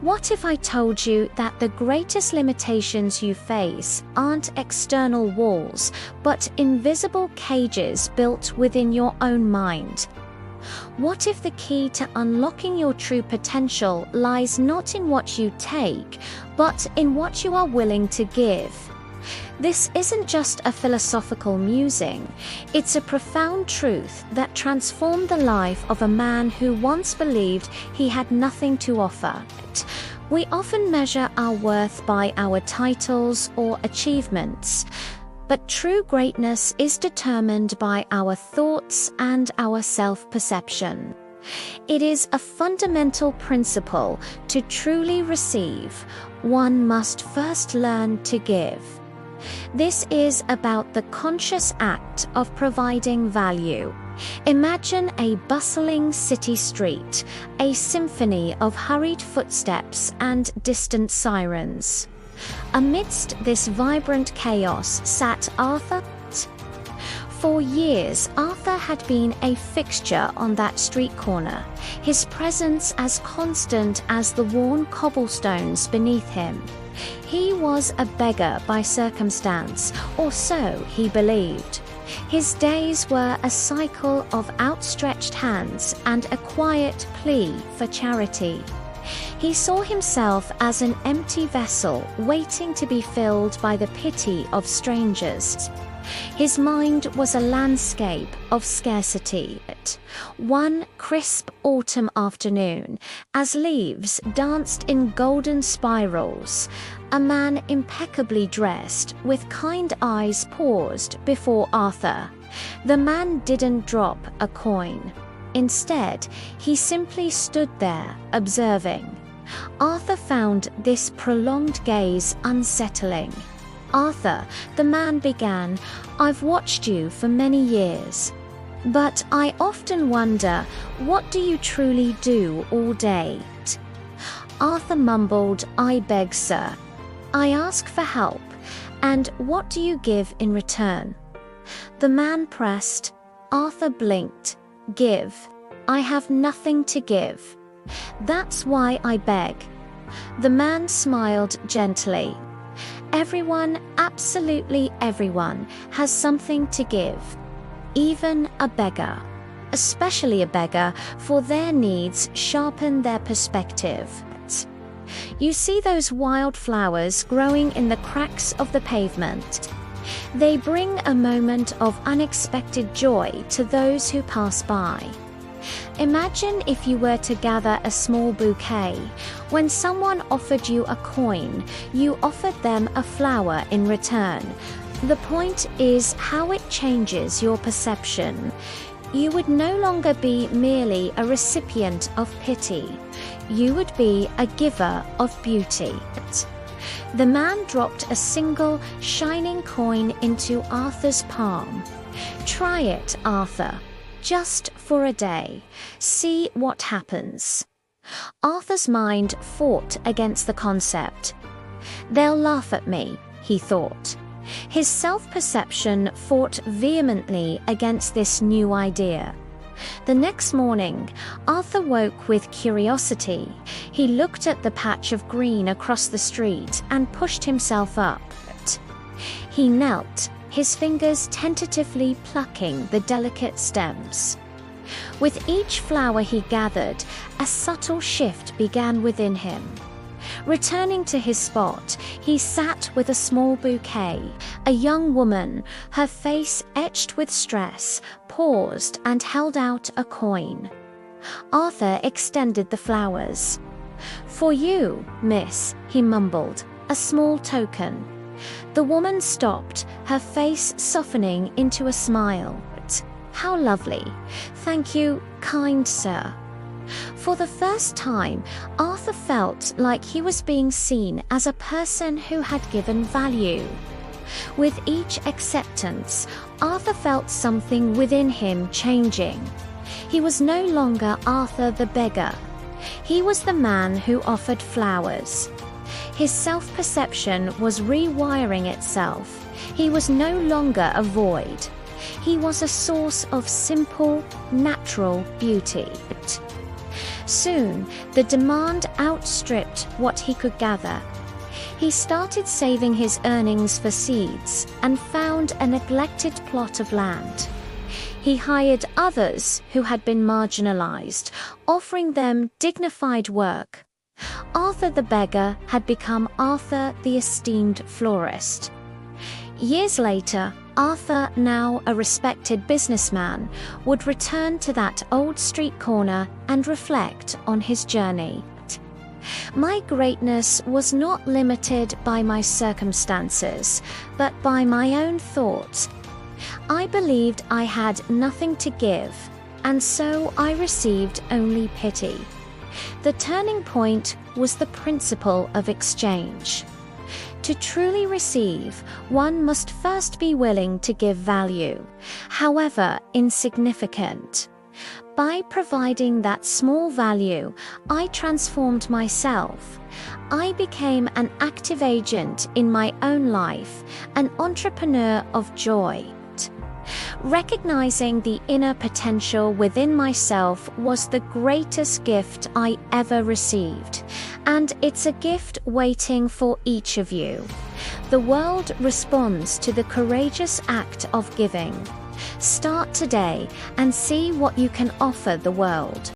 What if I told you that the greatest limitations you face aren't external walls, but invisible cages built within your own mind? What if the key to unlocking your true potential lies not in what you take, but in what you are willing to give? This isn't just a philosophical musing, it's a profound truth that transformed the life of a man who once believed he had nothing to offer. We often measure our worth by our titles or achievements, but true greatness is determined by our thoughts and our self-perception. It is a fundamental principle to truly receive. One must first learn to give. This is about the conscious act of providing value. Imagine a bustling city street, a symphony of hurried footsteps and distant sirens. Amidst this vibrant chaos sat Arthur. For years, Arthur had been a fixture on that street corner, his presence as constant as the worn cobblestones beneath him. He was a beggar by circumstance, or so he believed. His days were a cycle of outstretched hands and a quiet plea for charity. He saw himself as an empty vessel waiting to be filled by the pity of strangers. His mind was a landscape of scarcity. One crisp autumn afternoon, as leaves danced in golden spirals, a man impeccably dressed, with kind eyes paused before Arthur. The man didn't drop a coin. Instead, he simply stood there, observing. Arthur found this prolonged gaze unsettling. "Arthur," the man began, "I've watched you for many years. But I often wonder, what do you truly do all day?" Arthur mumbled, "I beg, sir. I ask for help. And what do you give in return?" The man pressed. Arthur blinked. "Give. I have nothing to give. That's why I beg." The man smiled gently. "Everyone, absolutely everyone, has something to give. Even a beggar. Especially a beggar, for their needs sharpen their perspective. You see those wildflowers growing in the cracks of the pavement? They bring a moment of unexpected joy to those who pass by. Imagine if you were to gather a small bouquet. When someone offered you a coin, you offered them a flower in return. The point is how it changes your perception. You would no longer be merely a recipient of pity. You would be a giver of beauty. The man dropped a single, shining coin into Arthur's palm. "Try it, Arthur. Just for a day. See what happens." Arthur's mind fought against the concept. "They'll laugh at me," he thought. His self-perception fought vehemently against this new idea. The next morning, Arthur woke with curiosity. He looked at the patch of green across the street and pushed himself up. He knelt, his fingers tentatively plucking the delicate stems. With each flower he gathered, a subtle shift began within him. Returning to his spot, he sat with a small bouquet. A young woman, her face etched with stress, paused and held out a coin. Arthur extended the flowers. "For you, miss," he mumbled, "a small token." The woman stopped, her face softening into a smile. "How lovely. Thank you, kind sir." For the first time, Arthur felt like he was being seen as a person who had given value. With each acceptance, Arthur felt something within him changing. He was no longer Arthur the beggar. He was the man who offered flowers. His self-perception was rewiring itself. He was no longer a void. He was a source of simple, natural beauty. Soon, the demand outstripped what he could gather. He started saving his earnings for seeds and found a neglected plot of land. He hired others who had been marginalized, offering them dignified work. Arthur the beggar had become Arthur the esteemed florist. Years later, Arthur, now a respected businessman, would return to that old street corner and reflect on his journey. My greatness was not limited by my circumstances, but by my own thoughts. I believed I had nothing to give, and so I received only pity. The turning point was the principle of exchange. To truly receive, one must first be willing to give value, however insignificant. By providing that small value, I transformed myself. I became an active agent in my own life, an entrepreneur of joy. Recognizing the inner potential within myself was the greatest gift I ever received, and it's a gift waiting for each of you. The world responds to the courageous act of giving. Start today and see what you can offer the world.